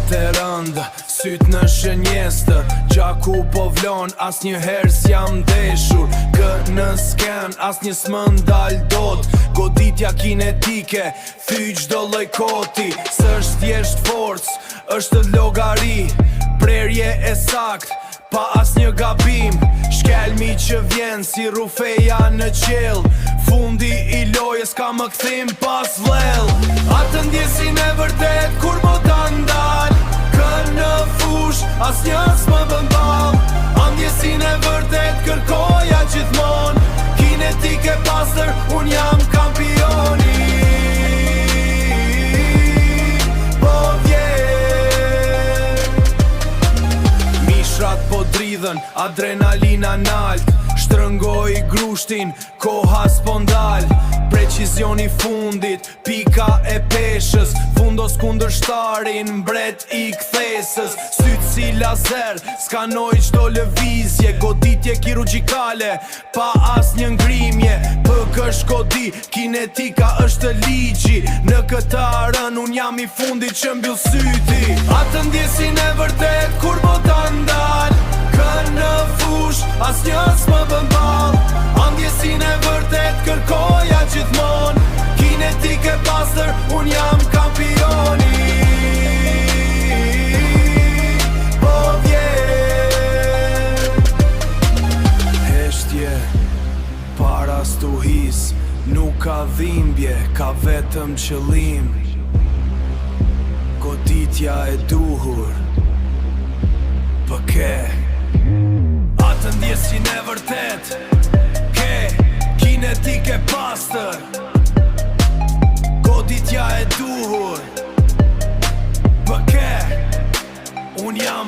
Shpirët e rëndë, sytë në shënjestë, gjaku po vlon, as një herë s'jam deshur. Kë në sken, as një s'mëndal dot, goditja kinetike, thy gjdo lloj koti. S'është thjesht forcë, është logari, prerje e sakt, pa as një gabim. Shkelmi që vjen si rufeja në qell, fundi i lojës ka më kthim pas vlell. Atë ndjesin e vërtet kur mo ta ndal, kë në fush as një s'më bën ball. Ndjesin e vërtet kërkoja gjithmon, kinetik e pastër, unë jam kampioni. Po dridhen, adrenalina nalt, shtrëngoj grushtin, koha s'po ndal. Precizioni fundit, pika e peshës, fundos kundër shtarin, mbret i kthesës. Sytë si lazer, skanoj qdo lëvizje, goditje kirurgjikale, pa as një ngrimje. Pëkë shkodi, kinetika është ligji, në këtë arën unë jam i fundit që mbyll syti. Atë ndjesin e vërtet kur mo ta ndal, kë në fush as një s'më bën ball. Ndjesin e vërtet kërkoja gjithmon, kinetik e pastër, unë jam kampioni. Po vjen heshtje para stuhis, nuk ka dhimbje, ka vetëm qëllim. Goditja e duhur, pëke atë ndjesin e vërtet, ke kinetik e pastër. Goditja e duhur, pëke unë jam